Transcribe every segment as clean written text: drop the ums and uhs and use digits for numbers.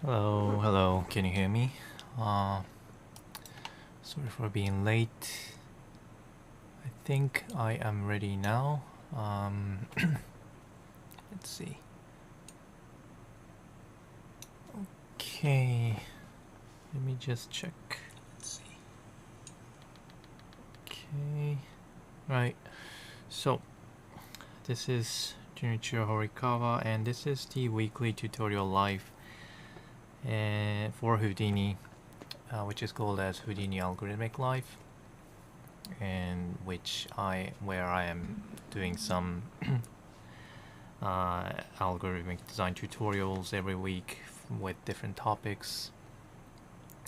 Hello, hello, can you hear me? Uh, Sorry for being late. I think I am ready now. Let's see. Okay, let me just check. Let's see. Okay, right. So, this is Junichiro Horikawa, and this is the weekly tutorial live for Houdini, which is called as Houdini Algorithmic Live, and where I am doing some algorithmic design tutorials every week with different topics.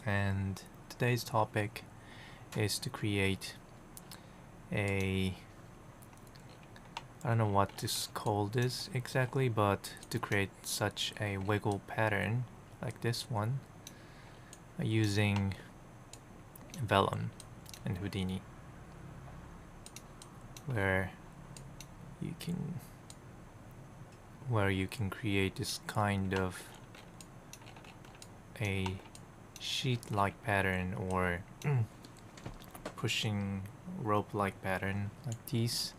And today's topic is to create I don't know what to call this exactly, but to create such a wiggle pattern like this one using Vellum and Houdini, where you can create this kind of a sheet-like pattern or pushing rope-like pattern like these,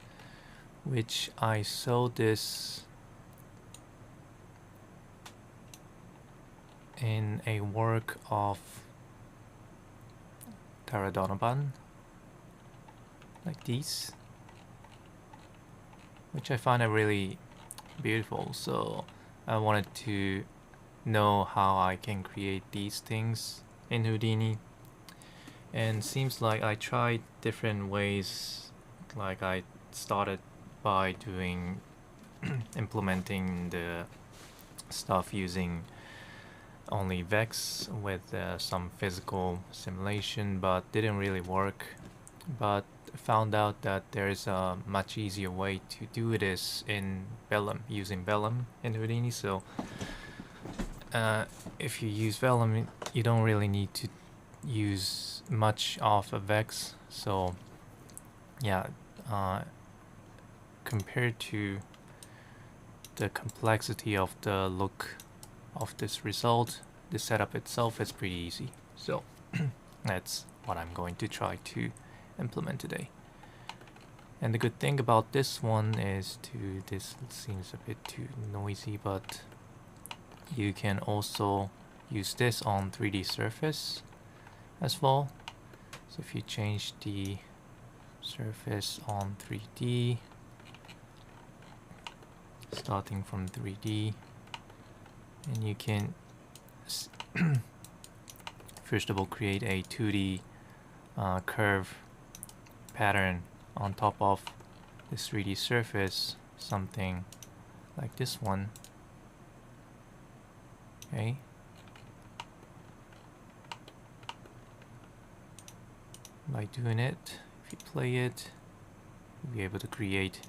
which I saw this in a work of Tara Donovan, like these, which I find really beautiful. So I wanted to know how I can create these things in Houdini, and seems like I tried different ways. Like I started by doing implementing the stuff using only Vex with some physical simulation, but didn't really work. But found out that there is a much easier way to do this in Vellum, using Vellum in Houdini. So if you use Vellum, you don't really need to use much of a Vex. So yeah, compared to the complexity of the look of this result, the setup itself is pretty easy. So that's what I'm going to try to implement today. And the good thing about this one is this seems a bit too noisy, but you can also use this on 3D surface as well. So if you change the surface on 3D, starting from 3D, and you can first of all create a 2D curve pattern on top of this 3D surface, something like this one. Okay. By doing it, if you play it, you'll be able to create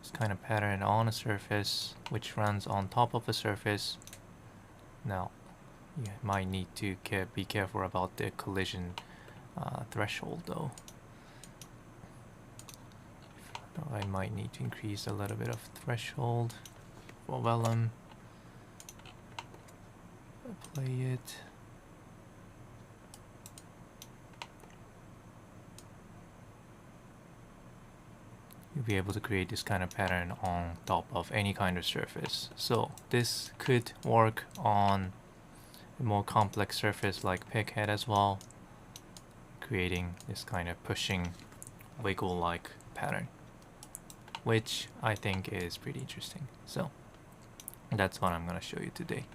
this kind of pattern on a surface which runs on top of a surface. Now, you might need to be careful about the collision threshold though. I might need to increase a little bit of threshold for Vellum. Play it. You'll be able to create this kind of pattern on top of any kind of surface. So this could work on a more complex surface like Pighead as well, creating this kind of pushing wiggle-like pattern, which I think is pretty interesting. So that's what I'm going to show you today.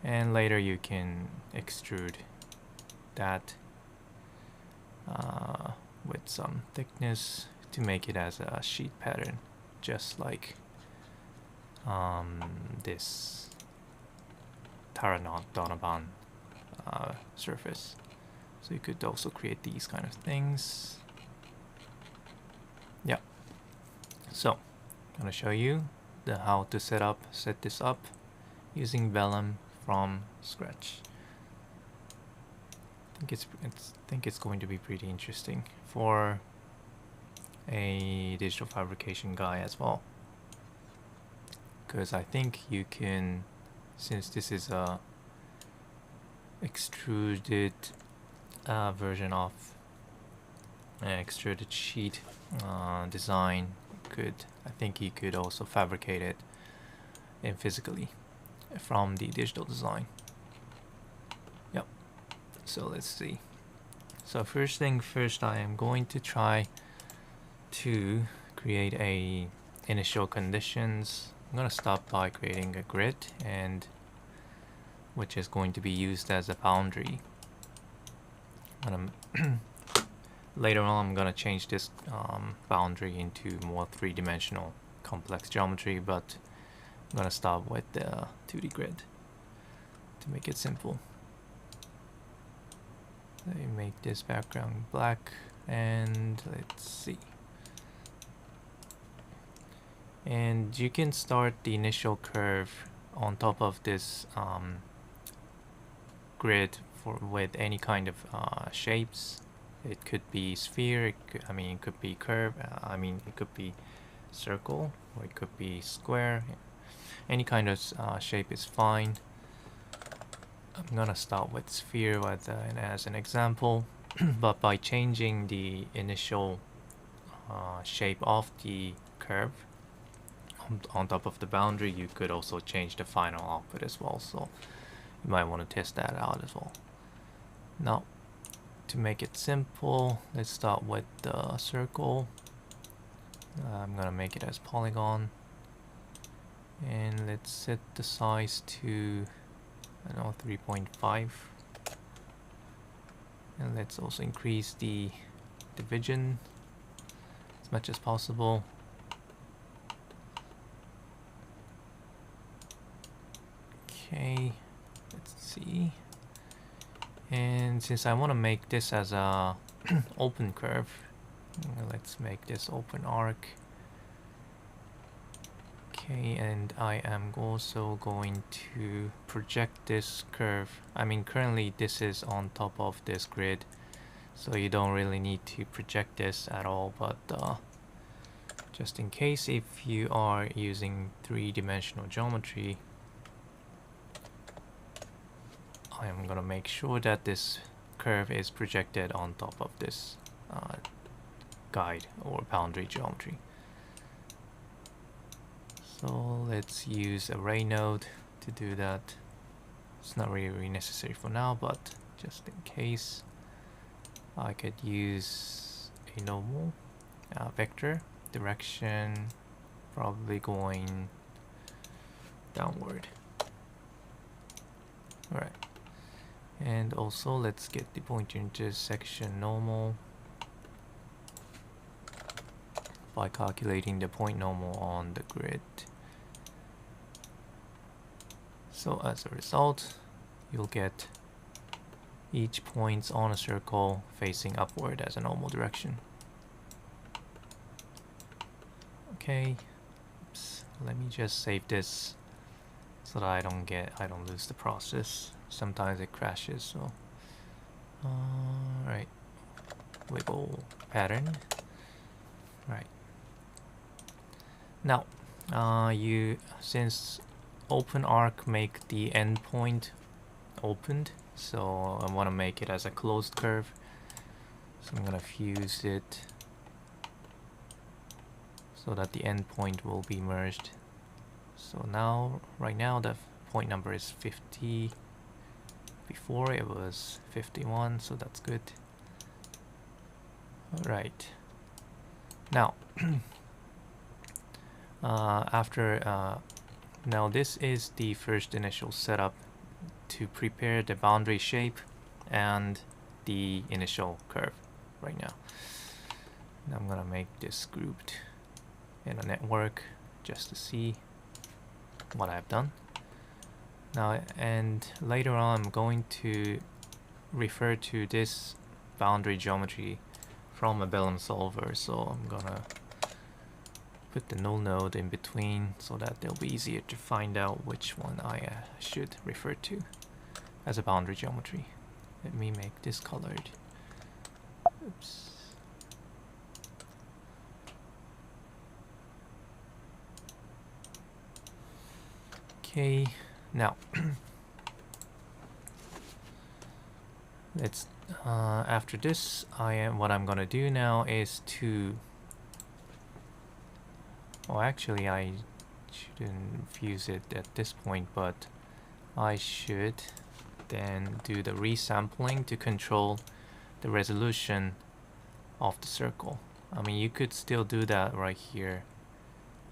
And later you can extrude that with some thickness to make it as a sheet pattern, just like this Tara Donovan surface. So you could also create these kind of things. Yeah. So I'm gonna show you how to set this up using Vellum from scratch. I think it's going to be pretty interesting for a digital fabrication guy as well, because I think you can, since this is a extruded version of extruded sheet design, I think you could also fabricate it in physically from the digital design. Yep. So let's see. So first thing first, I am going to try to create a initial conditions. I'm gonna start by creating a grid, and which is going to be used as a boundary. Later on, I'm gonna change this boundary into more three-dimensional complex geometry, but I'm gonna start with the 2D grid to make it simple. Let me make this background black, and let's see. And you can start the initial curve on top of this grid with any kind of shapes. It could be sphere, it could be curve, it could be circle, or it could be square. Any kind of shape is fine. I'm gonna start with sphere as an example, but by changing the initial shape of the curve on top of the boundary, you could also change the final output as well, so you might want to test that out as well. Now, to make it simple, let's start with the circle. I'm gonna make it as polygon, and let's set the size to 3.5, and let's also increase the division as much as possible. Okay, let's see. And since I want to make this as a open curve, let's make this open arc. Okay, and I am also going to project this curve. Currently this is on top of this grid, so you don't really need to project this at all, but just in case, if you are using three-dimensional geometry, I am gonna make sure that this curve is projected on top of this guide or boundary geometry. So let's use array node to do that. It's not really necessary for now, but just in case, I could use a normal vector direction, probably going downward. Alright. And also let's get the point intersection normal by calculating the point normal on the grid. So as a result, you'll get each point on a circle facing upward as a normal direction. Okay, oops. Let me just save this so that I don't lose the process. Sometimes it crashes, so alright, wiggle pattern. Right now, since open arc make the endpoint opened, so I want to make it as a closed curve, so I'm gonna fuse it so that the endpoint will be merged. So now, right now, the point number is 50. Before it was 51, so that's good. Alright. Now, now this is the first initial setup to prepare the boundary shape and the initial curve right now. Now I'm gonna make this grouped in a network just to see what I've done. Now, and later on, I'm going to refer to this boundary geometry from a Vellum solver, so I'm gonna put the null node in between so that it'll be easier to find out which one I should refer to as a boundary geometry. Let me make this colored. Oops. Okay. Now, let's after this, what I'm gonna do now is to, well, actually I shouldn't fuse it at this point, but I should then do the resampling to control the resolution of the circle. I mean, you could still do that right here,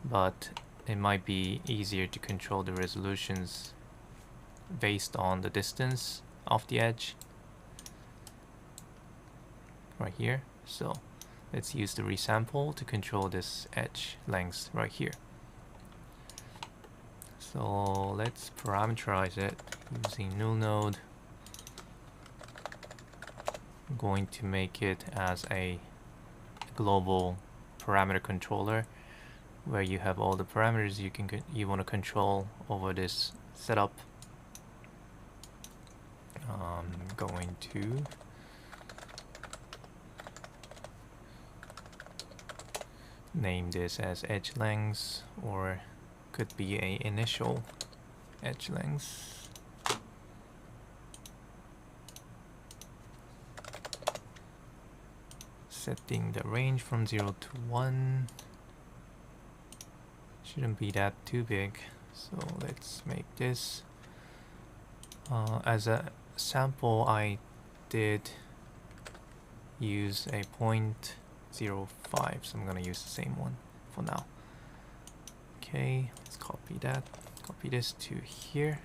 but it might be easier to control the resolutions based on the distance of the edge right here. So let's use the resample to control this edge length right here. So let's parameterize it using null node. I'm going to make it as a global parameter controller where you have all the parameters you want to control over this setup. I'm going to name this as edge length, or could be a initial edge length. Setting the range from 0 to 1. Shouldn't be that too big, so let's make this as a sample. I did use a 0.05, so I'm gonna use the same one for now. Okay, let's copy that, copy this to here.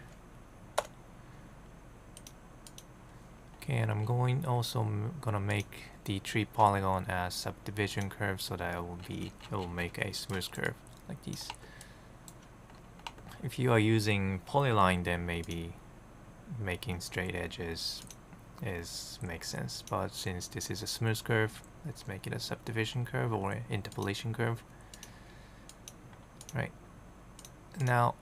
Okay, and I'm also gonna make the tree polygon as subdivision curve so that it will make a smooth curve like these. If you are using polyline, then maybe making straight edges makes sense, but since this is a smooth curve, let's make it a subdivision curve or interpolation curve. Right, now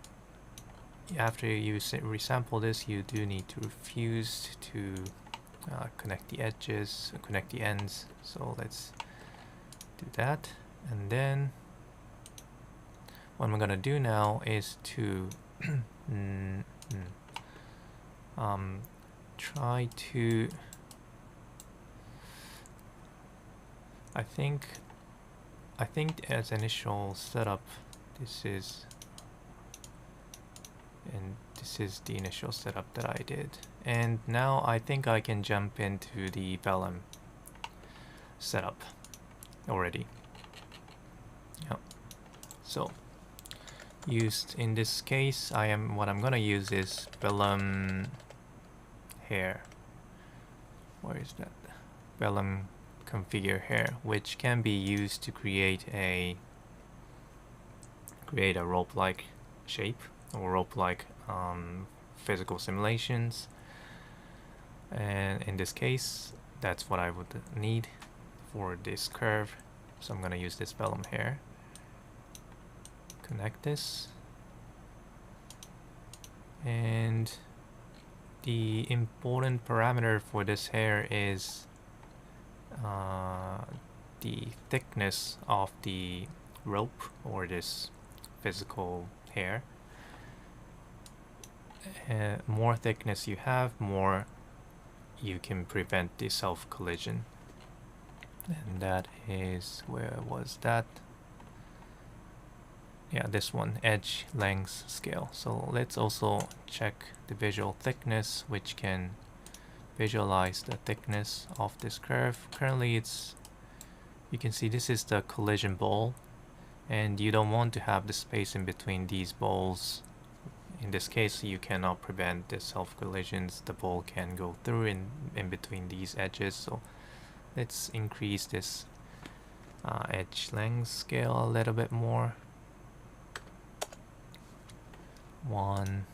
after you resample this, you do need to fuse to connect the edges, connect the ends. So let's do that, and then what I'm gonna do now is to try to, I think as initial setup, this is the initial setup that I did, and now I think I can jump into the Vellum setup already. Yep. So used in this case, what I'm gonna use is Vellum hair. Where is that? Vellum configure hair, which can be used to create a rope-like shape or rope-like physical simulations. And in this case, that's what I would need for this curve. So I'm gonna use this Vellum hair. Connect this, and the important parameter for this hair is the thickness of the rope or this physical hair. More thickness you have, more you can prevent the self-collision. And that is, where was that? Yeah, this one, edge length scale. So let's also check the visual thickness, which can visualize the thickness of this curve. Currently you can see this is the collision ball, and you don't want to have the space in between these balls. In this case, you cannot prevent the self-collisions. The ball can go through in between these edges. So let's increase this edge length scale a little bit more. 1.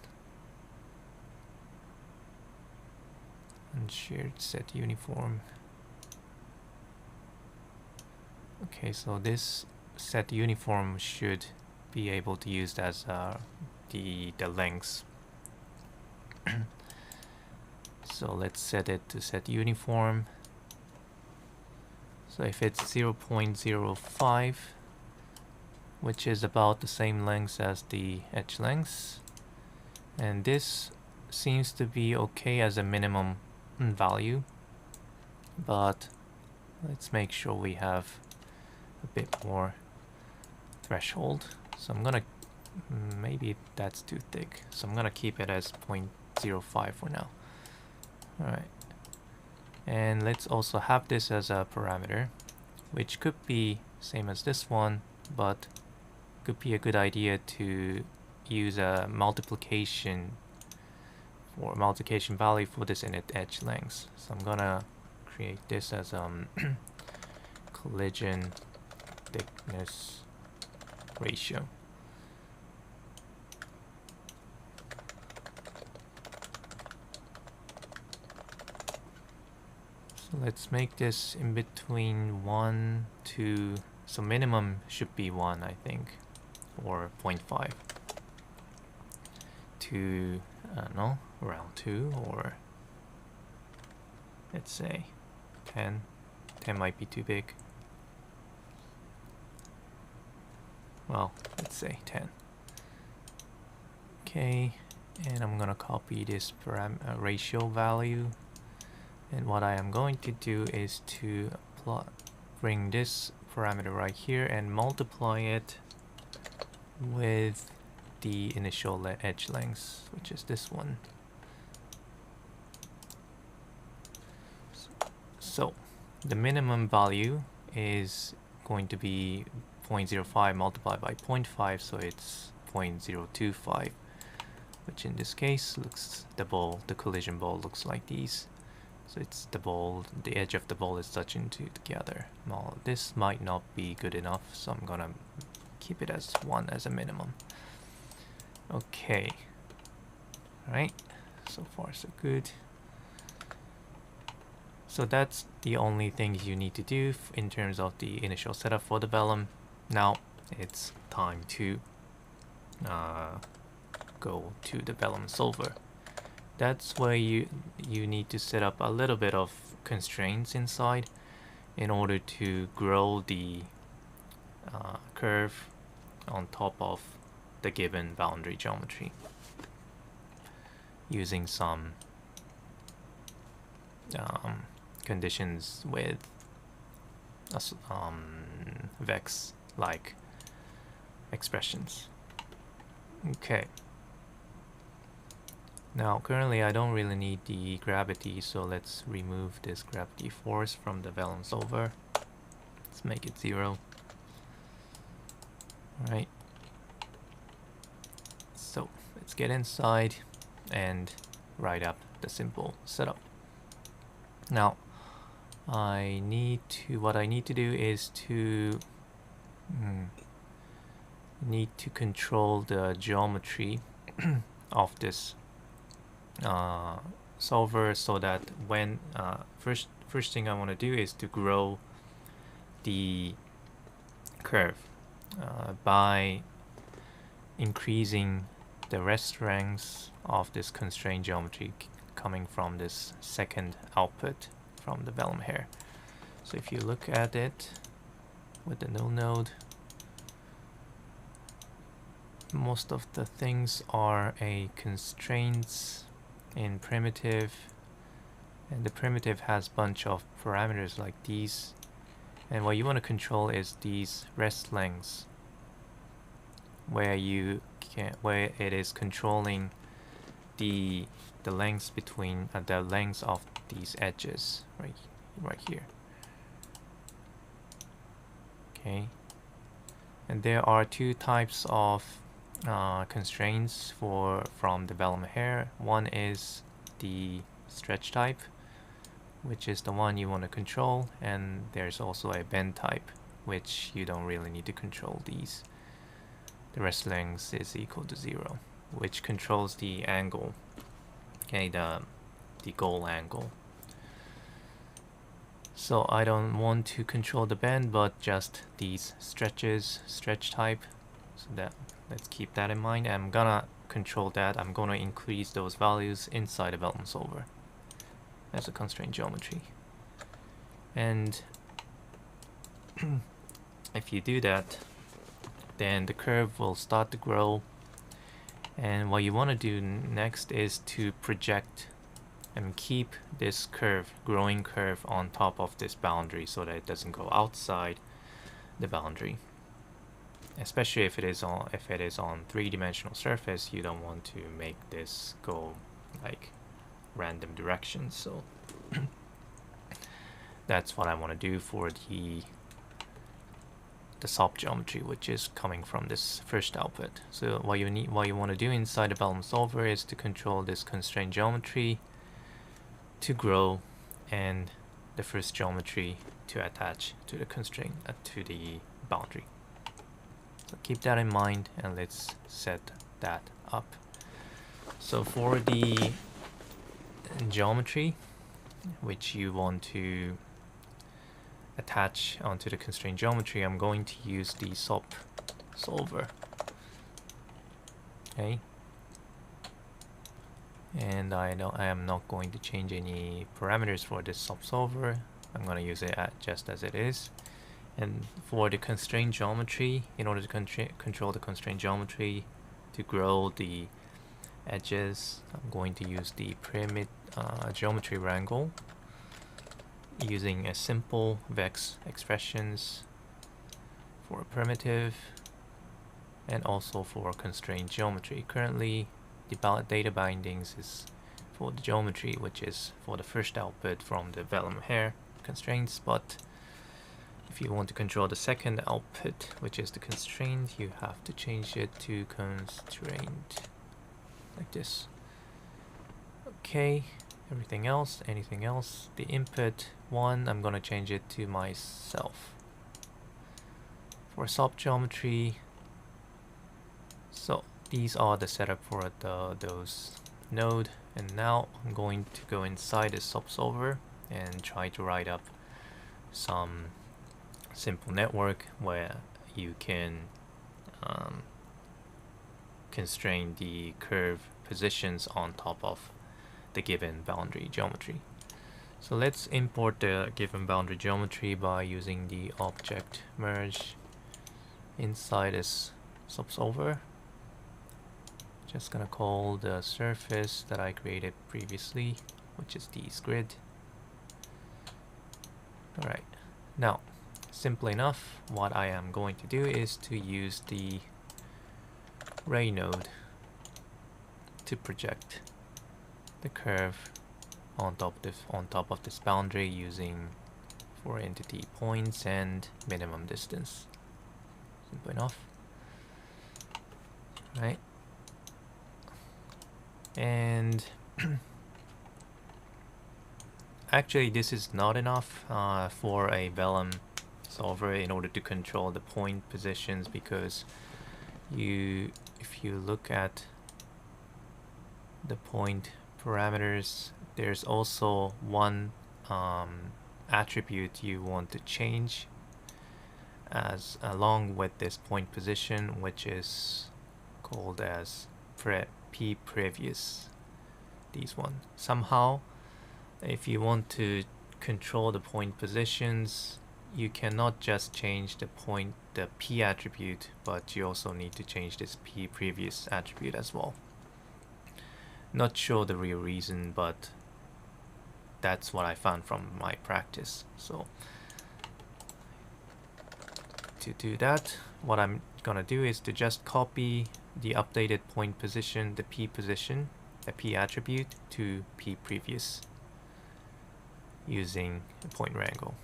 Unshared set uniform. Okay, so this set uniform should be able to use as the lengths. So let's set it to set uniform. So if it's 0.05, which is about the same length as the edge length, and this seems to be okay as a minimum value, but let's make sure we have a bit more threshold. So I'm gonna, maybe that's too thick, so I'm gonna keep it as 0.05 for now. Alright, and let's also have this as a parameter, which could be same as this one, but could be a good idea to use a multiplication value for this init edge length. So I'm gonna create this as collision thickness ratio. So let's make this in between 1 to, so minimum should be 1, I think, or 0.5 to, no, around 2, or let's say 10. 10 might be too big. Well, let's say 10. Okay, and I'm gonna copy this ratio value, and what I am going to do is to bring this parameter right here and multiply it with the initial edge length, which is this one. So the minimum value is going to be 0.05 multiplied by 0.5, so it's 0.025, which in this case looks, the collision ball looks like these. So it's the edge of the ball is touching together. Now this might not be good enough, so I'm gonna keep it as 1 as a minimum. Okay, alright, so far so good. So that's the only things you need to do in terms of the initial setup for the Vellum. Now it's time to go to the Vellum solver. That's where you need to set up a little bit of constraints inside in order to grow the curve on top of the given boundary geometry using some conditions with vex-like expressions. Okay. Now currently I don't really need the gravity, so let's remove this gravity force from the Vellum solver. Let's make it 0. Alright. So let's get inside and write up the simple setup. Now what I need to do is to need to control the geometry of this solver, so that when first thing I want to do is to grow the curve by increasing the rest lengths of this constraint geometry coming from this second output from the Vellum hair. So if you look at it with the null node, most of the things are a constraints in primitive, and the primitive has bunch of parameters like these, and what you want to control is these rest lengths, where it is controlling the lengths between the lengths of these edges right here. Okay, and there are two types of constraints from the Vellum hair. One is the stretch type, which is the one you want to control, and there's also a bend type, which you don't really need to control these. The rest length is equal to 0, which controls the angle, okay, the goal angle. So I don't want to control the bend, but just these stretch type. So that, let's keep that in mind. I'm gonna control that. I'm gonna increase those values inside the Vellum solver as a constraint geometry. And if you do that, then the curve will start to grow. And what you want to do next is to project and keep this curve, growing curve, on top of this boundary so that it doesn't go outside the boundary. Especially if it is on three-dimensional surface, you don't want to make this go like random directions. So that's what I want to do for the SOP geometry, which is coming from this first output. So what you want to do inside the Vellum solver is to control this constraint geometry to grow, and the first geometry to attach to the constraint to the boundary. So keep that in mind, and let's set that up. So for the geometry which you want to attach onto the constraint geometry, I'm going to use the SOP solver. Okay. And I am not going to change any parameters for this SOP solver. I'm going to use it just as it is. And for the constraint geometry, in order to control the constraint geometry to grow the edges, I'm going to use the pyramid geometry wrangle using a simple vex expressions for a primitive and also for constraint geometry. Currently, the data bindings is for the geometry, which is for the first output from the Vellum hair constraints, but if you want to control the second output, which is the constraint, you have to change it to constraint like this. Okay, anything else? The input one, I'm gonna change it to myself. For SOP geometry, so these are the setup for those node, and now I'm going to go inside the SOP solver and try to write up some simple network where you can constrain the curve positions on top of the given boundary geometry. So let's import the given boundary geometry by using the object merge inside this SOP solver. Just gonna call the surface that I created previously, which is this grid. Alright, now simple enough, what I am going to do is to use the ray node to project the curve on top of this boundary using 4 entity points and minimum distance. Simple enough. Right. And actually this is not enough for a Vellum solver in order to control the point positions, because if you look at the point parameters, there's also one attribute you want to change along with this point position, which is called as p previous. These one. Somehow, if you want to control the point positions, you cannot just change the p attribute, but you also need to change this p previous attribute as well. Not sure the real reason, but that's what I found from my practice. So to do that, what I'm gonna do is to just copy the updated point position, the p position, the p attribute, to p previous using the point wrangle.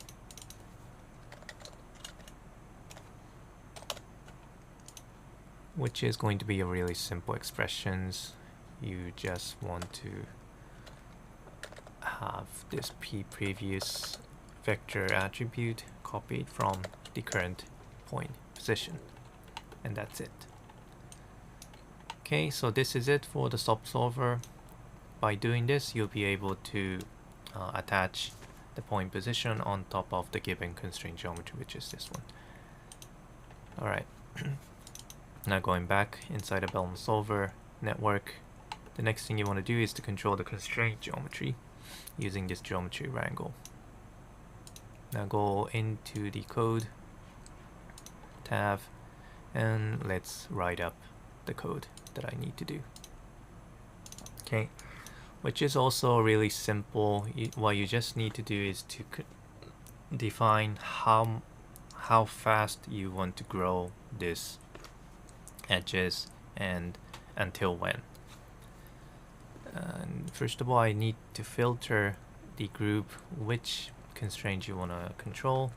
Which is going to be a really simple expressions. You just want to have this p previous vector attribute copied from the current point position, and that's it. Okay, so this is it for the SOP solver. By doing this, you'll be able to attach the point position on top of the given constraint geometry, which is this one. Alright, now going back inside the Vellum solver network, the next thing you want to do is to control the constraint geometry using this geometry wrangle. Now go into the code tab and let's write up the code that I need to do. Okay, which is also really simple. What you just need to do is to define how fast you want to grow this edges and until when. And first of all, I need to filter the group which constraint you want to control.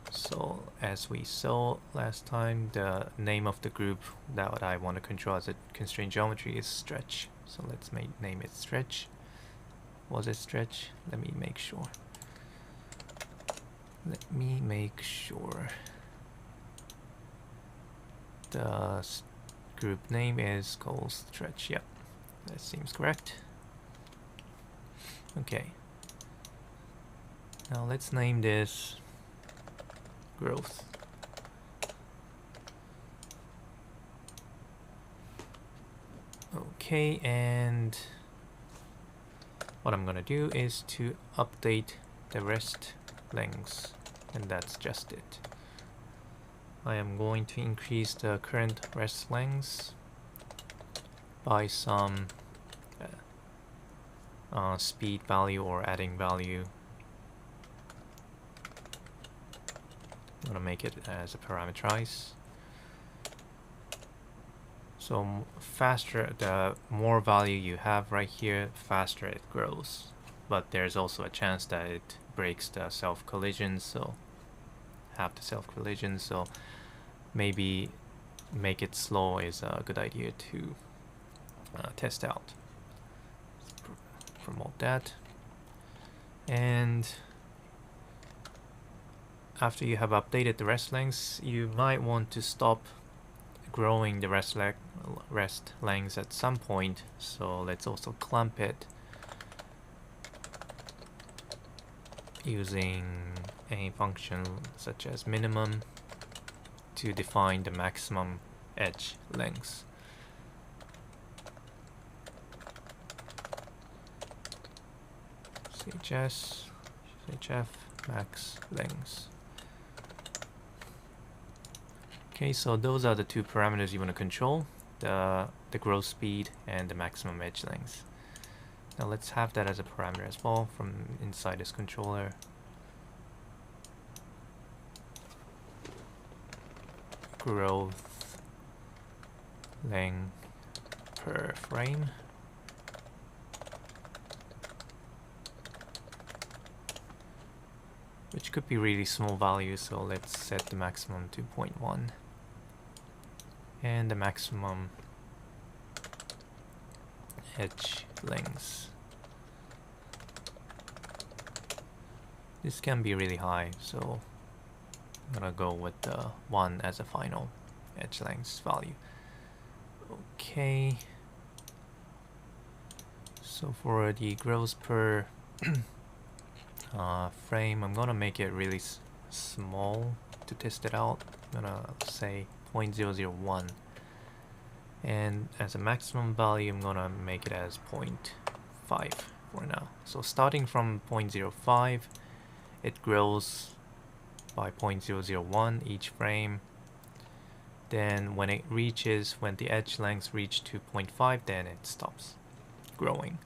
So as we saw last time, the name of the group that I want to control as a constraint geometry is stretch. So let's name it stretch. Was it stretch? Let me make sure. Let me make sure. The group name is called stretch. Yep, that seems correct. Okay. Now let's name this growth. Okay, and what I'm gonna do is to update the rest lengths, and that's just it. I am going to increase the current rest lengths by some speed value or adding value. I'm gonna make it as a parameterize. So faster, the more value you have right here, faster it grows. But there's also a chance that it breaks the self-collision, so have the self-collision, so maybe make it slow is a good idea to test out. Promote that. And after you have updated the rest lengths, you might want to stop growing the rest lengths at some point. So let's also clump it using a function such as minimum to define the maximum edge lengths. CHF max lengths. Okay, so those are the two parameters you want to control, the growth speed and the maximum edge length. Now let's have that as a parameter as well from inside this controller. Growth length per frame. Which could be really small values, so let's set the maximum to 0.1. And the maximum edge length. This can be really high, so I'm gonna go with the 1 as a final edge length value. Okay. So for the growth per frame, I'm gonna make it really small to test it out. I'm gonna say 0.001, and as a maximum value I'm gonna make it as 0.5 for now. So starting from 0.05, it grows by 0.001 each frame. Then when the edge lengths reach to 0.5, then it stops growing.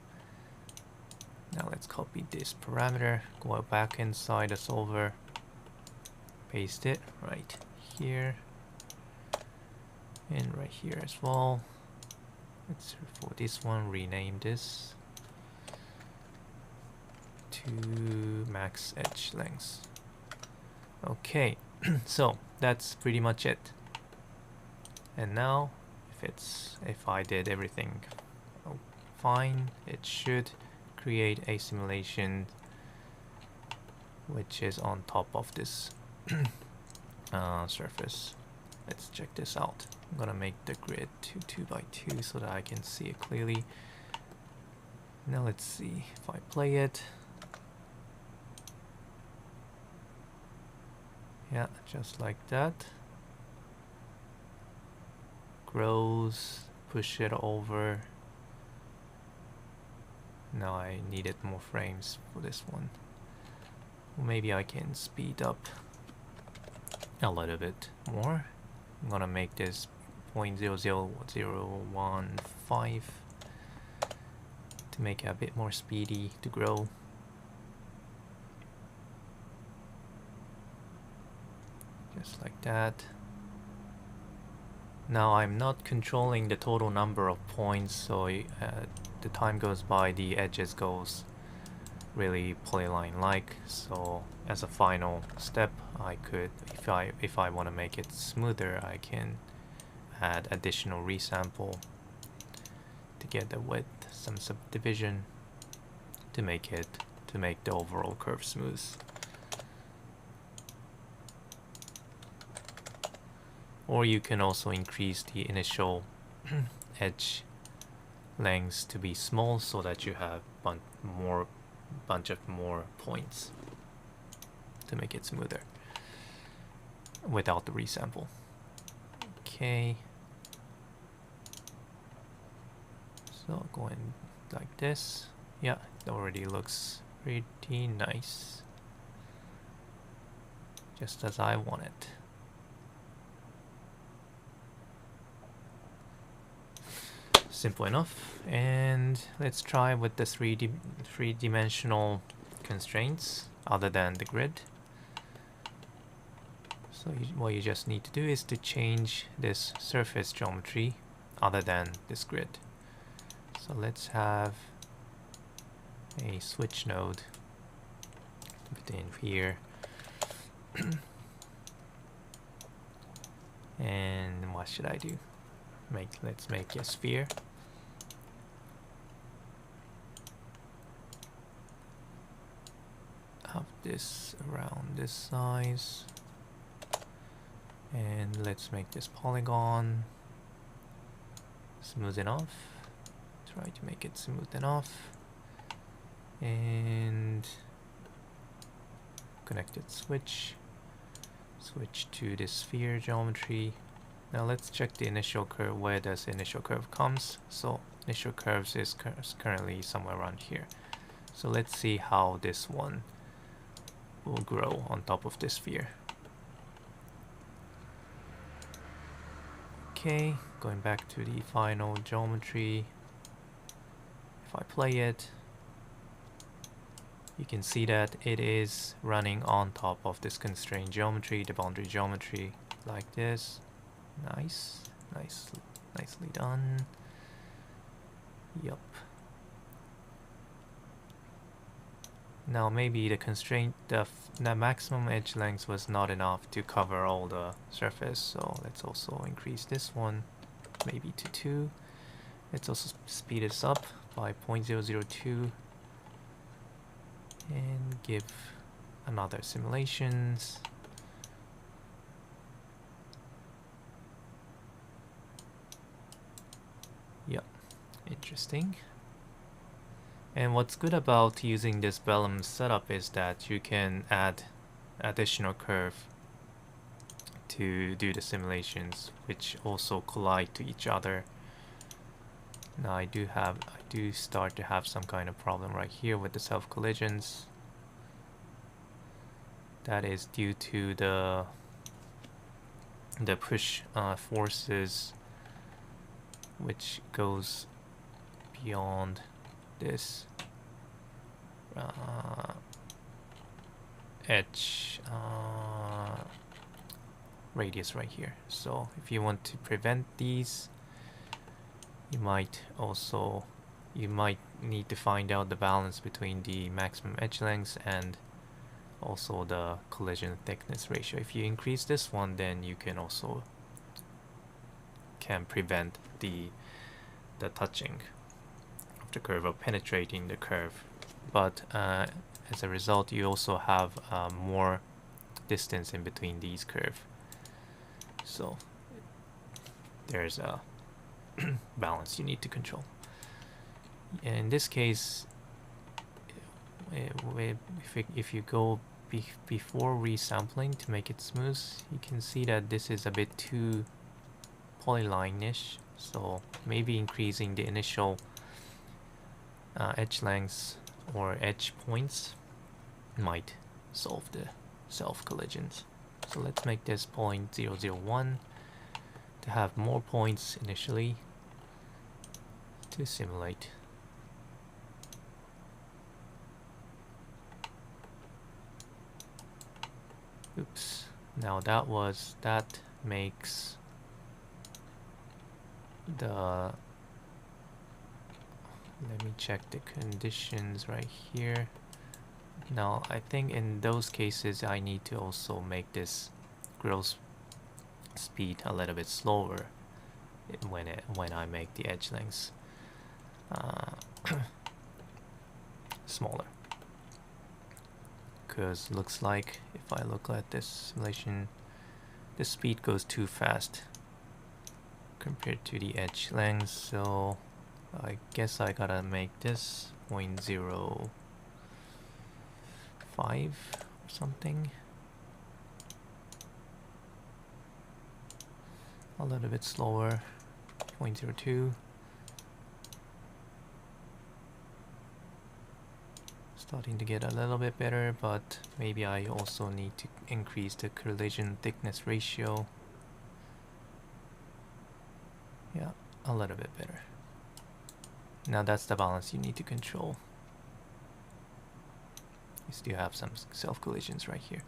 Now let's copy this parameter, go back inside the solver, paste it right here and right here as well. Let's, for this one, rename this to max edge length. Okay, so that's pretty much it. And now if I did everything fine, it should create a simulation which is on top of this surface. Let's check this out. I'm gonna make the grid to 2 by 2 so that I can see it clearly. Now let's see if I play it. Yeah, just like that. Grows, push it over. Now I needed more frames for this one. Maybe I can speed up a little bit more. I'm gonna make this 0.00015 to make it a bit more speedy to grow. Just like that. Now I'm not controlling the total number of points, so the time goes by, the edges goes really polyline-like. So as a final step, I could, if I want to make it smoother, I can add additional resample together with some subdivision to make the overall curve smooth. Or you can also increase the initial edge lengths to be small so that you have bunch of more points to make it smoother without the resample. Okay. So going like this. Yeah, it already looks pretty nice. Just as I want it. Simple enough. And let's try with the three-dimensional constraints other than the grid. So what you just need to do is to change this surface geometry other than this grid. So let's have a switch node within here. And what should I do? Let's make a sphere. Have this around this size. And let's make this polygon smooth enough. Try to make it smooth enough. And connected switch. Switch to the sphere geometry. Now let's check the initial curve. Where does the initial curve comes? So initial curves is currently somewhere around here. So let's see how this one will grow on top of this sphere. Okay, going back to the final geometry. If I play it, you can see that it is running on top of this constraint geometry, the boundary geometry, like this. Nice, nicely done. Yup. Now maybe the constraint, the maximum edge length was not enough to cover all the surface, so let's also increase this one, maybe to 2. Let's also speed this up by 0.002 and give another simulations. Yep, interesting. And what's good about using this Vellum setup is that you can add additional curve to do the simulations, which also collide to each other. Now I do start to have some kind of problem right here with the self collisions. That is due to the push forces, which goes beyond this edge radius right here. So if you want to prevent these, you might need to find out the balance between the maximum edge length and also the collision thickness ratio. If you increase this one, then you can also prevent the touching of the curve or penetrating the curve. But as a result, you also have more distance in between these curves. So there's a balance you need to control. In this case, if you go before resampling to make it smooth, you can see that this is a bit too polyline-ish. So maybe increasing the initial edge lengths or edge points might solve the self collisions. So let's make this 0.001 to have more points initially to simulate Oops. Now that makes the, let me check the conditions right here. Now I think in those cases I need to also make this growth speed a little bit slower when I make the edge lengths smaller, because looks like if I look at this simulation, the speed goes too fast compared to the edge length, so I guess I gotta make this 0.05 or something, a little bit slower, 0.02. Starting to get a little bit better, but maybe I also need to increase the collision thickness ratio. Yeah, a little bit better. Now that's the balance you need to control. You still have some self collisions right here.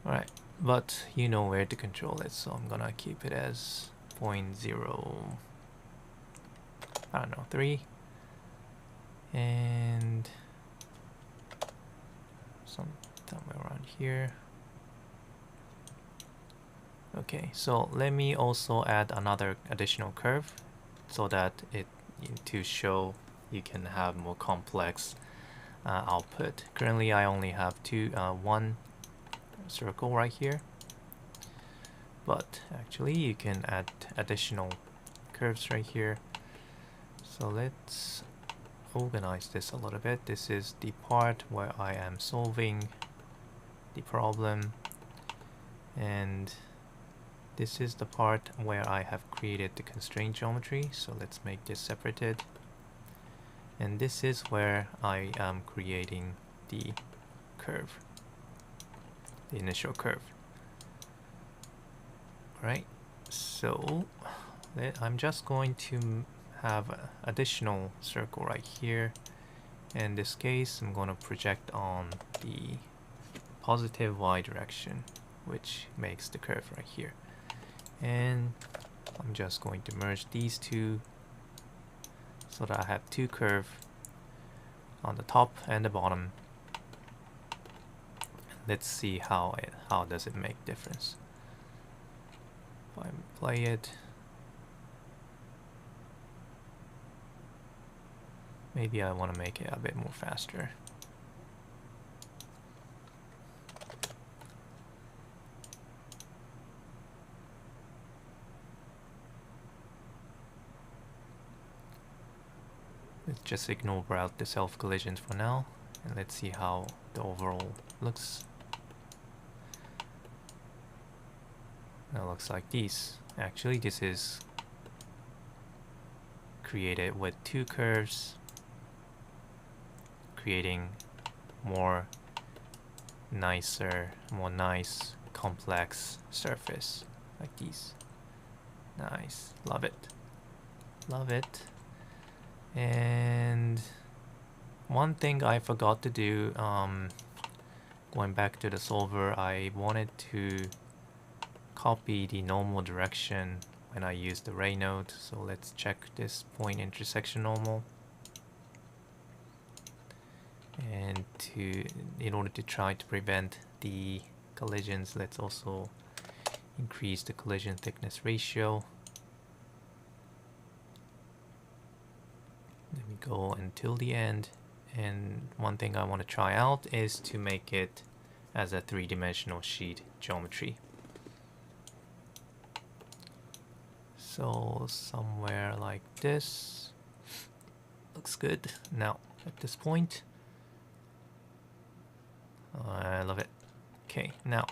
Alright, but you know where to control it, so I'm gonna keep it as 0.0, I don't know, 3. And somewhere around here. Okay, so let me also add another additional curve so that to show you can have more complex output. Currently I only have one circle right here, but actually you can add additional curves right here. So let's organize this a little bit. This is the part where I am solving the problem, and this is the part where I have created the constraint geometry. So let's make this separated, and this is where I am creating the curve, the initial curve. Alright, so I'm just going to have an additional circle right here. In this case, I'm going to project on the positive y direction, which makes the curve right here. And I'm just going to merge these two so that I have two curves on the top and the bottom. Let's see how does it make difference. If I play it, maybe I want to make it a bit more faster. Let's just ignore out the self collisions for now, and let's see how the overall looks. It looks like these. Actually, this is created with two curves, creating more nice, complex surface like these. Nice, love it, love it. And one thing I forgot to do, going back to the solver, I wanted to copy the normal direction when I use the ray node. So let's check this point intersection normal. And in order to try to prevent the collisions, let's also increase the collision thickness ratio. Let me go until the end. And one thing I want to try out is to make it as a three-dimensional sheet geometry. So somewhere like this looks good. Now at this point, I love it. Okay, now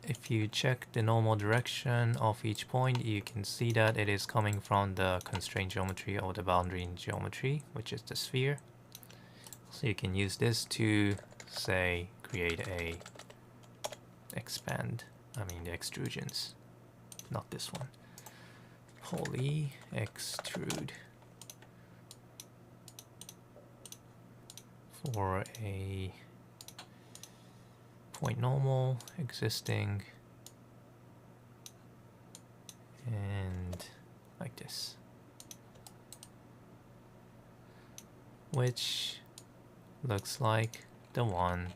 if you check the normal direction of each point, you can see that it is coming from the constraint geometry or the boundary geometry, which is the sphere. So you can use this to, say, create the extrusions, not this one. Poly extrude for a point normal, existing, and like this, which looks like the one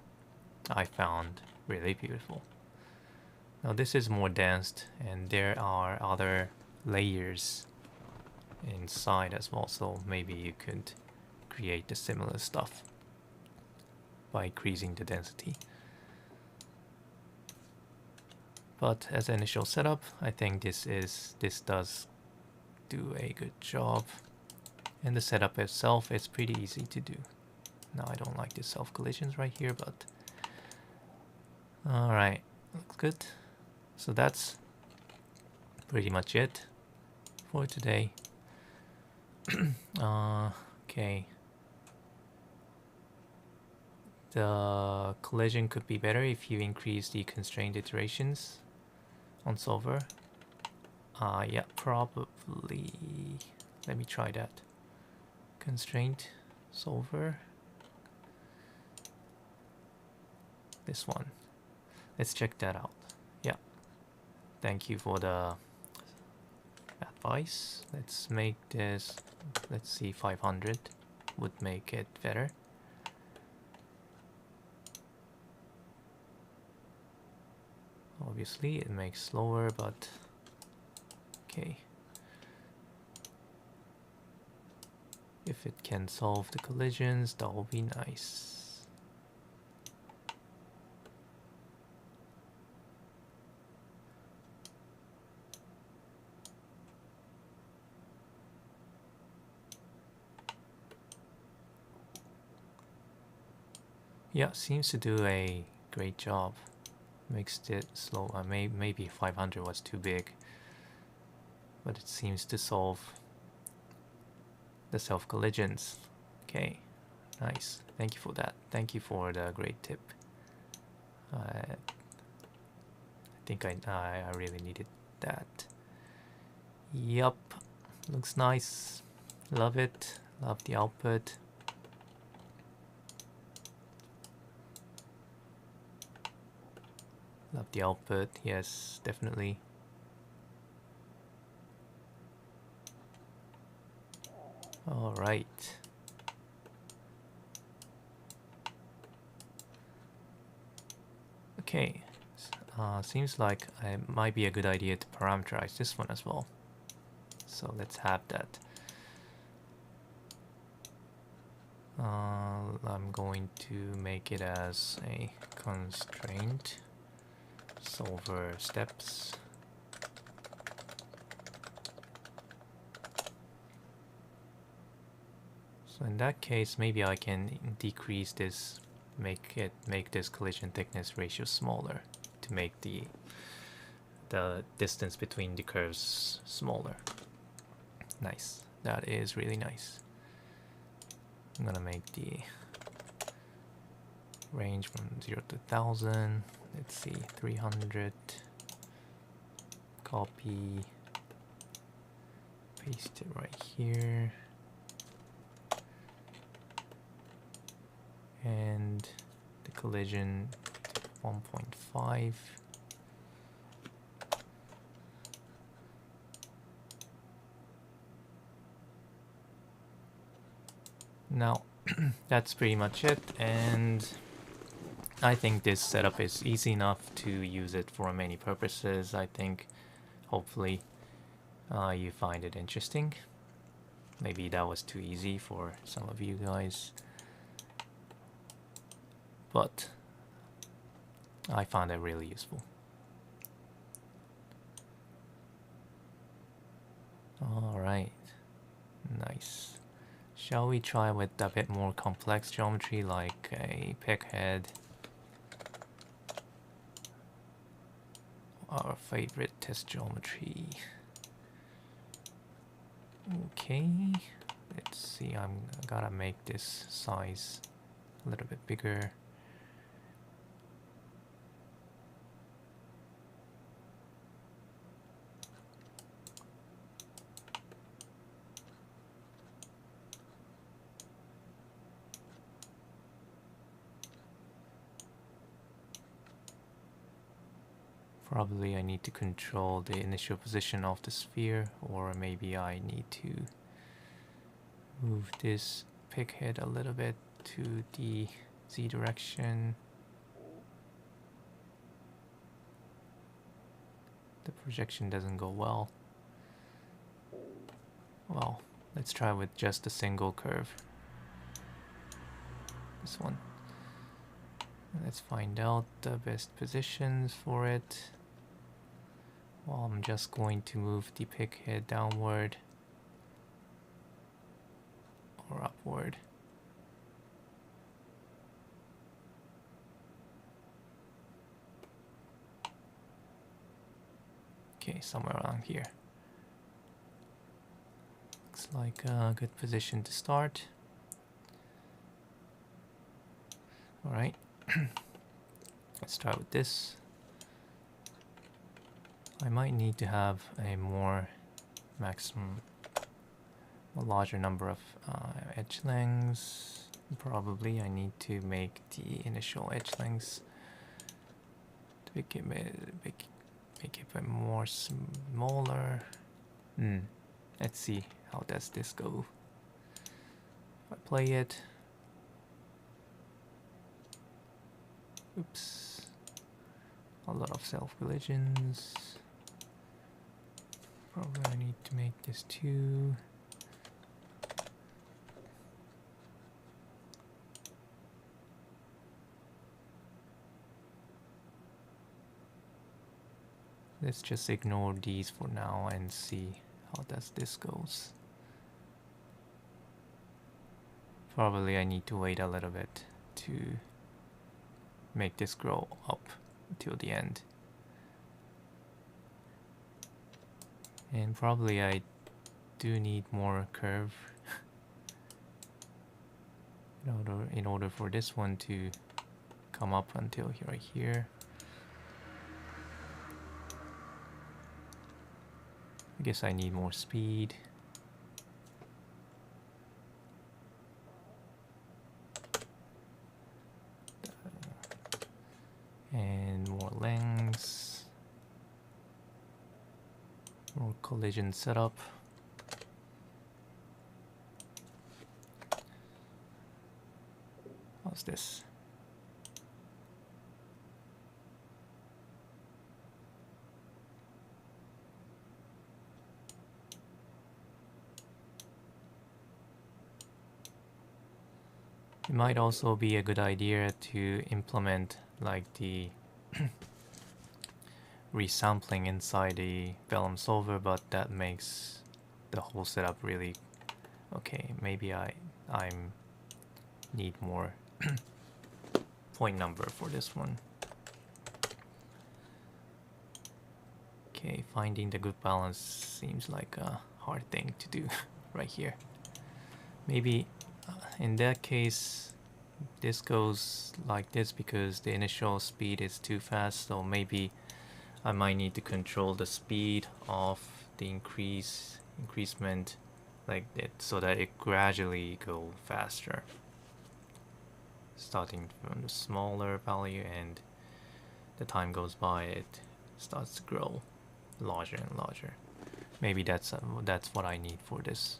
I found really beautiful. Now this is more dense, and there are other layers inside as well, so maybe you could create the similar stuff by increasing the density. But as an initial setup, I think this does do a good job, and the setup itself is pretty easy to do. Now I don't like the self collisions right here, but alright, looks good. So that's pretty much it for today. Okay. The collision could be better if you increase the constrained iterations on solver. Yeah, probably. Let me try that. Constraint solver. This one. Let's check that out. Yeah. Thank you for the advice. Let's make this, let's see, 500 would make it better. Obviously it makes slower, but okay. If it can solve the collisions, that will be nice. Yeah, seems to do a great job. Makes it slow. Maybe 500 was too big, but it seems to solve the self collisions. Okay, nice. Thank you for that. Thank you for the great tip. I think I really needed that. Yup, looks nice. Love it. Love the output. Love the output, yes, definitely. All right. Okay, seems like it might be a good idea to parameterize this one as well. So let's have that. I'm going to make it as a constraint solver steps. So in that case, maybe I can decrease this, make this collision thickness ratio smaller to make the distance between the curves smaller. Nice. That is really nice. I'm gonna make the range from 0 to 1000. Let's see, 300. Copy. Paste it right here. And the collision 1.5. Now that's pretty much it, and I think this setup is easy enough to use it for many purposes. I think hopefully you find it interesting. Maybe that was too easy for some of you guys, but I found it really useful. All right, nice. Shall we try with a bit more complex geometry like a peg head? Our favorite test geometry. Okay, let's see, I'm gotta make this size a little bit bigger. Probably I need to control the initial position of the sphere, or maybe I need to move this pig head a little bit to the Z direction. The projection doesn't go well. Well, let's try with just a single curve. This one. Let's find out the best positions for it. Well, I'm just going to move the pig head downward or upward. Okay, somewhere around here. Looks like a good position to start. Alright, let's start with this. I might need to have a larger number of edge lengths. Probably I need to make the initial edge lengths to make it a bit more smaller. Let's see, how does this go? If I play it. Oops. A lot of self-collisions. Probably I need to make this too. Let's just ignore these for now and see how does this goes. Probably I need to wait a little bit to make this grow up until the end. And probably I do need more curve in order for this one to come up until right here. I guess I need more speed. And more lengths. More collision setup. How's this? It might also be a good idea to implement like the resampling inside the Vellum solver, but that makes the whole setup really okay. Maybe I need more point number for this one. Okay, finding the good balance seems like a hard thing to do right here. Maybe in that case this goes like this because the initial speed is too fast, so maybe I might need to control the speed of the increasement like that so that it gradually go faster, starting from the smaller value, and the time goes by it starts to grow larger and larger. Maybe that's what I need for this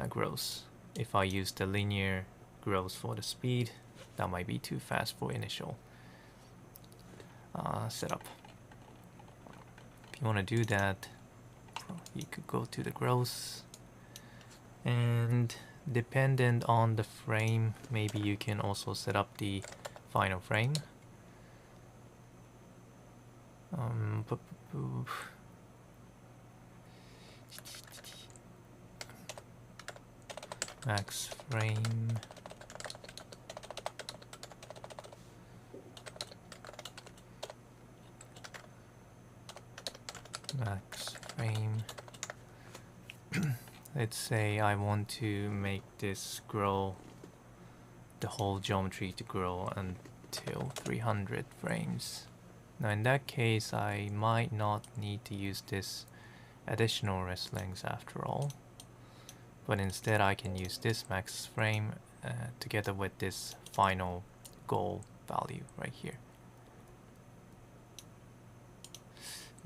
growth. If I use the linear growth for the speed, that might be too fast for initial setup. If you want to do that, you could go to the growth, and dependent on the frame, maybe you can also set up the final frame. Max frame. Max frame. Let's say I want to make this grow, the whole geometry to grow until 300 frames. Now in that case I might not need to use this additional rest length after all, but instead I can use this max frame together with this final goal value right here.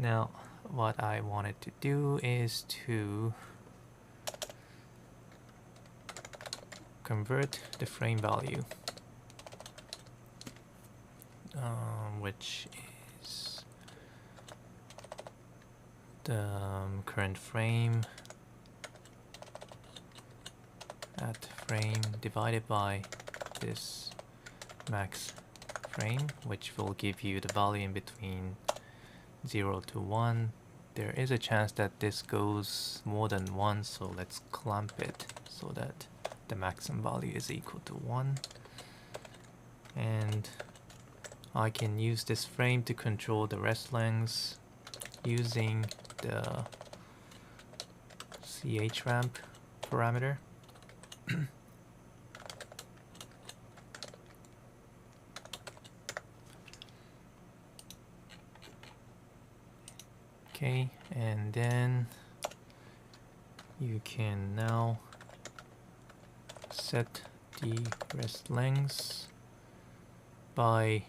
Now what I wanted to do is to convert the frame value, which is the current frame at frame divided by this max frame, which will give you the value in between 0 to 1. There is a chance that this goes more than 1, so let's clamp it so that the maximum value is equal to 1. And I can use this frame to control the rest lengths using the chramp parameter. Okay, and then you can now set the rest lengths by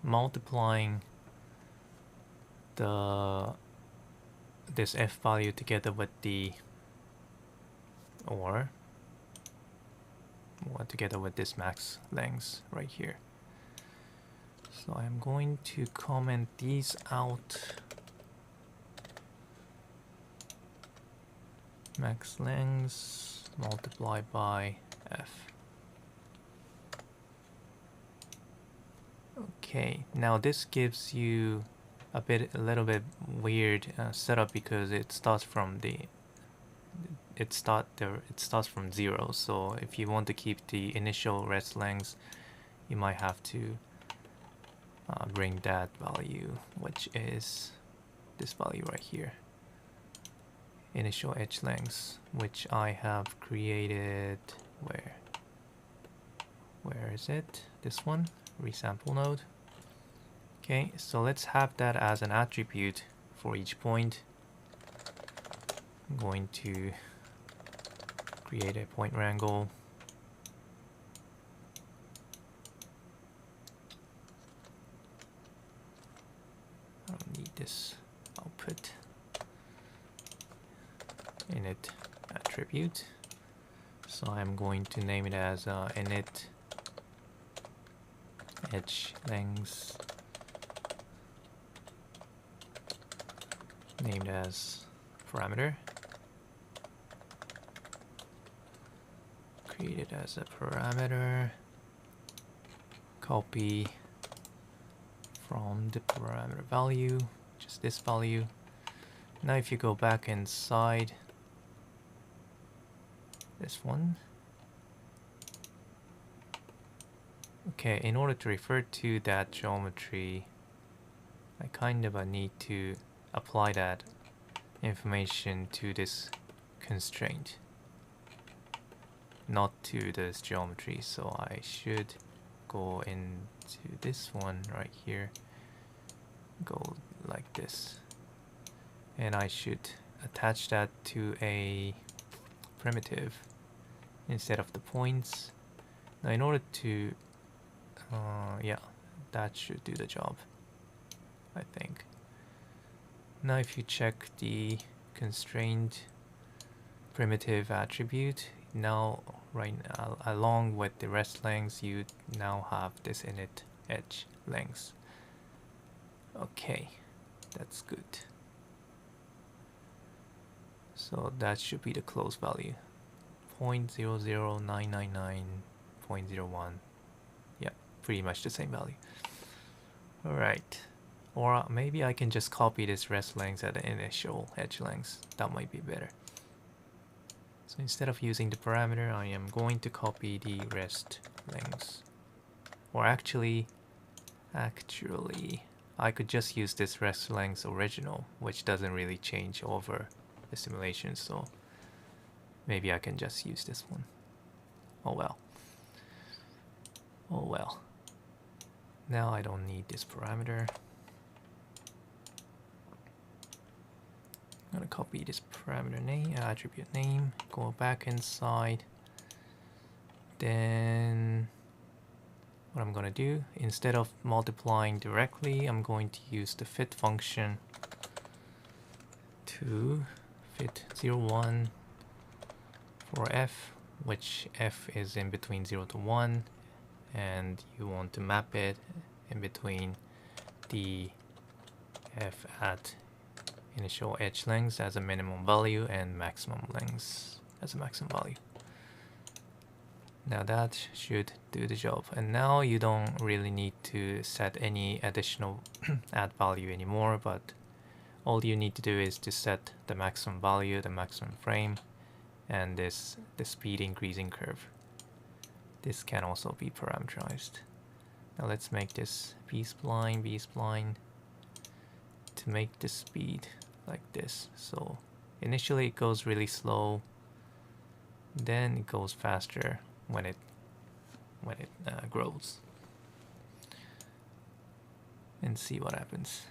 multiplying this f value together with together with this max length right here. So I'm going to comment these out. Max length multiplied by f. Okay, now this gives you a little bit weird setup because it starts from from 0. So if you want to keep the initial rest length, you might have to bring that value, which is this value right here, initial edge length, which I have created. Where is it? This one, resample node. Okay, so let's have that as an attribute for each point. I'm going to create a point wrangle. I don't need this output. Init attribute. So I'm going to name it as init edge length, named as parameter, create it as a parameter, copy from the parameter value, just this value. Now if you go back inside this one, okay, in order to refer to that geometry, I kind of need to apply that information to this constraint, not to this geometry. So I should go into this one right here, go like this, and I should attach that to a primitive instead of the points. Now in order to yeah, that should do the job, I think. Now if you check the constraint primitive attribute, now right now, along with the rest length, you now have this init edge length. Okay, that's good. So that should be the close value, 0.00999.01. Yeah, pretty much the same value. All right. Or maybe I can just copy this rest length at the initial edge length. That might be better. So instead of using the parameter, I am going to copy the rest length. Or actually, I could just use this rest length original, which doesn't really change over the simulation. So maybe I can just use this one. Oh well. Oh well. Now I don't need this parameter. I'm gonna copy this parameter name, attribute name, go back inside. Then what I'm gonna do, instead of multiplying directly, I'm going to use the fit function to fit 0, 1 for f, which f is in between 0 to 1, and you want to map it in between the f at initial edge lengths as a minimum value and maximum lengths as a maximum value. Now that should do the job. And now you don't really need to set any additional add value anymore, but all you need to do is to set the maximum value, the maximum frame, and the speed increasing curve. This can also be parameterized. Now let's make this B-spline to make the speed like this. So initially it goes really slow, then it goes faster when it grows, and see what happens.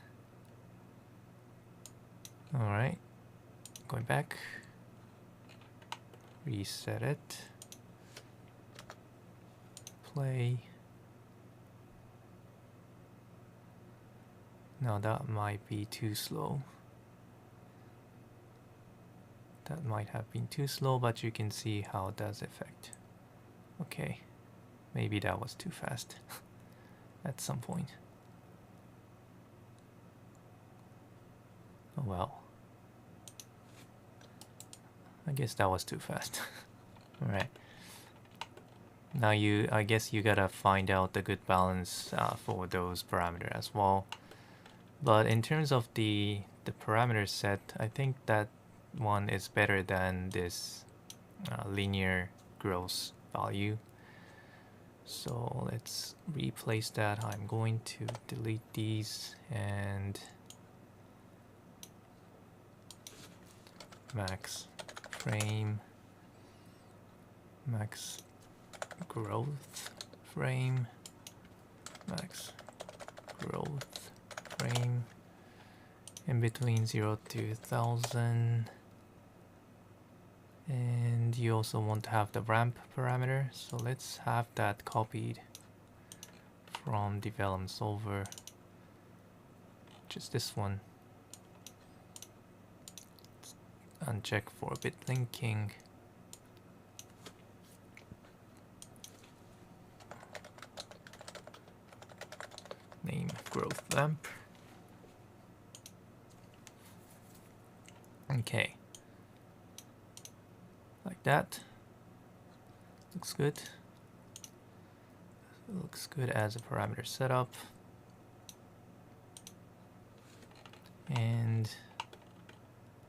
All right, going back, reset it, play. Now that might be too slow. That might have been too slow, but you can see how it does affect. Okay, maybe that was too fast at some point. Oh well. I guess that was too fast. Alright. Now I guess you gotta find out the good balance for those parameters as well. But in terms of the parameter set, I think that one is better than this linear gross value. So let's replace that. I'm going to delete these and max frame, max growth frame, max growth frame in between 0 to 1000. And you also want to have the ramp parameter, so let's have that copied from the Vellum solver, just this one. Let's uncheck for bit linking. Name growth lamp. Okay. Like that. Looks good. Looks good as a parameter setup. And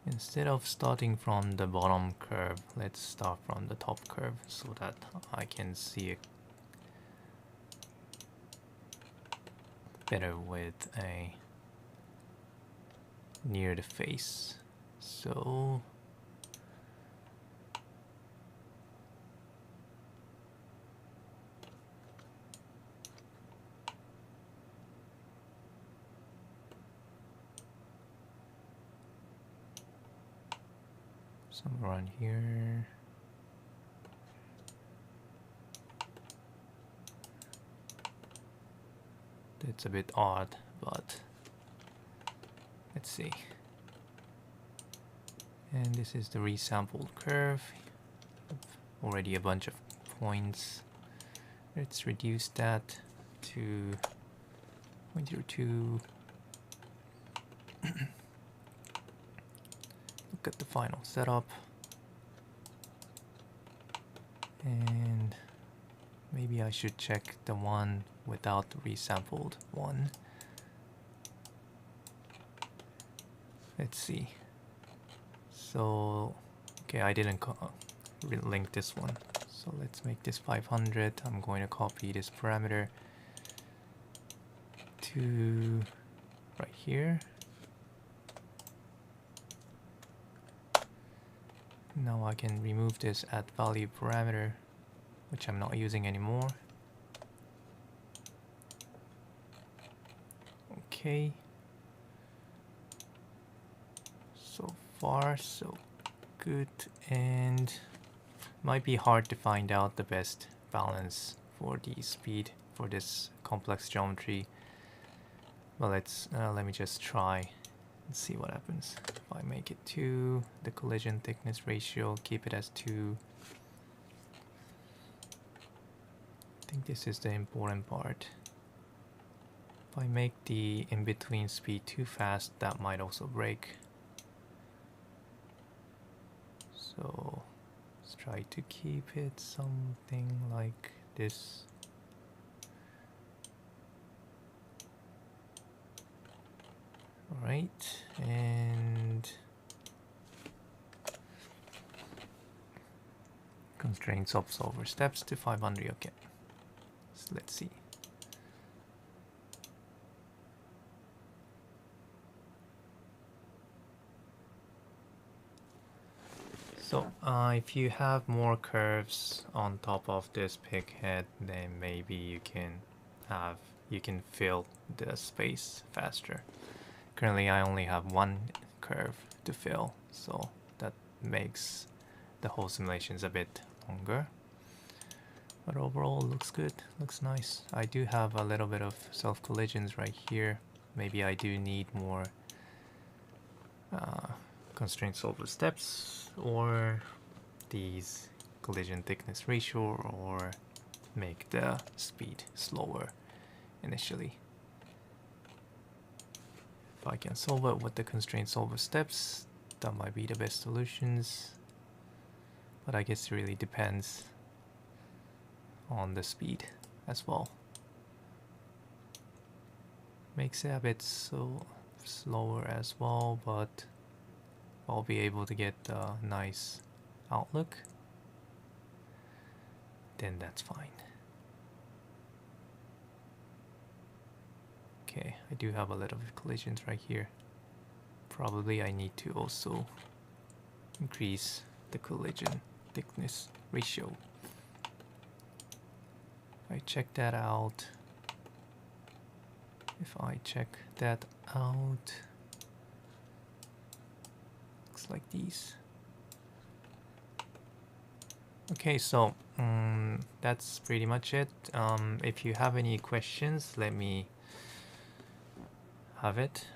instead of starting from the bottom curve, let's start from the top curve so that I can see it better with a near the face. So somewhere around here. It's a bit odd, but let's see. And this is the resampled curve. Already a bunch of points. Let's reduce that to 0.02. Look at the final setup. And maybe I should check the one without the resampled one. Let's see. So, okay, I didn't link this one. So let's make this 500. I'm going to copy this parameter to right here. Now I can remove this add value parameter, which I'm not using anymore. Okay. So far, so good. And might be hard to find out the best balance for the speed for this complex geometry. Well, let me just try Let's see what happens. If I make it 2, the collision thickness ratio, keep it as 2. I think this is the important part. If I make the in-between speed too fast, that might also break. So let's try to keep it something like this. Alright, and constraints of solver steps to 500, okay. So let's see. So if you have more curves on top of this pig head, then maybe you can fill the space faster. Currently I only have one curve to fill, so that makes the whole simulations a bit longer. But overall looks good, looks nice. I do have a little bit of self-collisions right here. Maybe I do need more constraint solver steps, or these collision thickness ratio, or make the speed slower initially. If I can solve it with the constraint solver steps, that might be the best solutions. But I guess it really depends on the speed as well. Makes it a bit so slower as well, but I'll be able to get a nice outlook, then that's fine. Okay, I do have a lot of collisions right here. Probably I need to also increase the collision thickness ratio. If I check that out, looks like these. Okay, so that's pretty much it. If you have any questions, let me have it.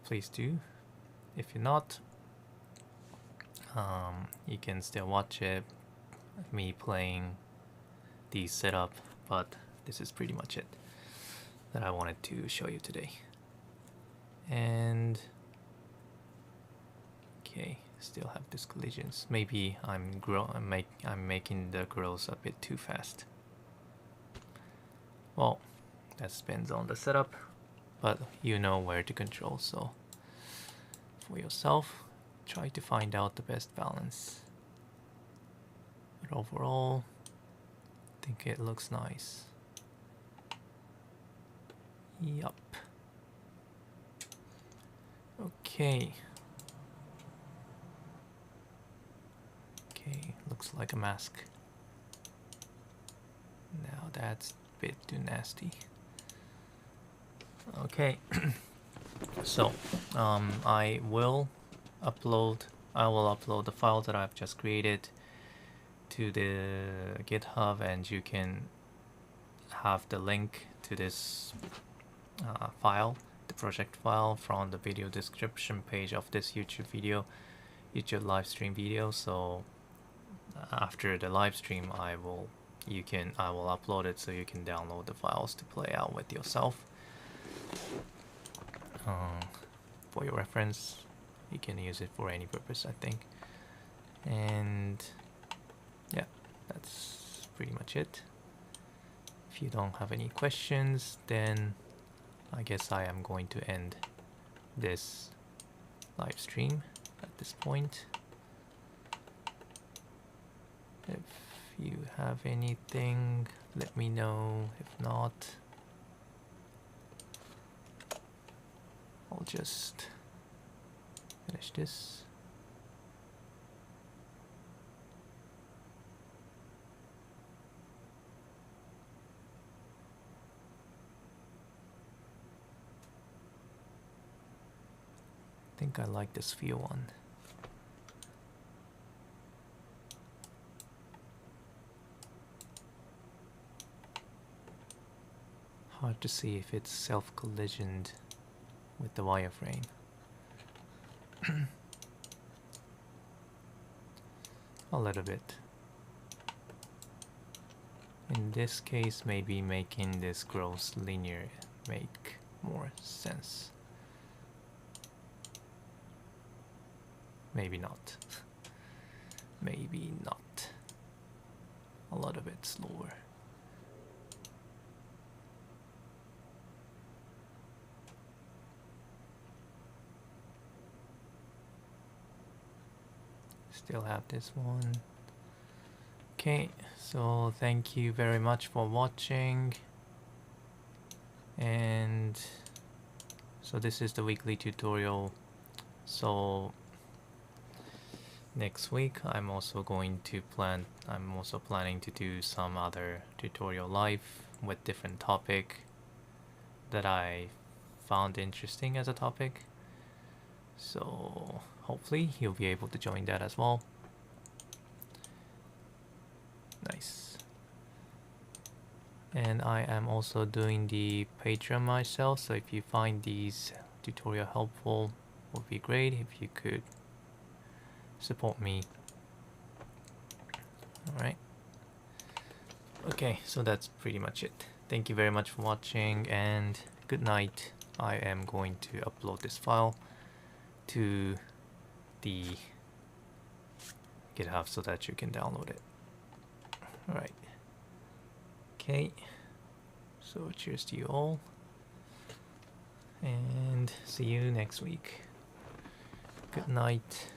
Please do. If you're not, you can still watch it, me playing the setup, but this is pretty much it that I wanted to show you today. And okay, still have these collisions. Maybe I'm making the growth a bit too fast. Well, that depends on the setup, but you know where to control, so for yourself, try to find out the best balance. But overall, I think it looks nice. Yup. Okay. Okay, looks like a mask. Now that's a bit too nasty. Okay. So I will upload the file that I've just created to the GitHub, and you can have the link to this file, the project file, from the video description page of this YouTube live stream video. So after the live stream, I will upload it so you can download the files to play out with yourself. For your reference, you can use it for any purpose, I think. And yeah, that's pretty much it. If you don't have any questions, then I guess I am going to end this live stream at this point. If you have anything, let me know. If not, I'll just finish this. I think I like this sphere one. Hard to see if it's self-collisioned with the wireframe. a little bit. In this case, maybe making this gross linear make more sense. Maybe not. Maybe not. A little bit slower. Still have this one. Okay, so thank you very much for watching. And so this is the weekly tutorial. So next week I'm also planning to do some other tutorial live with different topic that I found interesting as a topic. So hopefully you'll be able to join that as well. Nice. And I am also doing the Patreon myself, so if you find these tutorial helpful, it would be great if you could support me. Alright. Okay, so that's pretty much it. Thank you very much for watching, and good night. I am going to upload this file to the GitHub so that you can download it. Alright. Okay. So cheers to you all. And see you next week. Good night.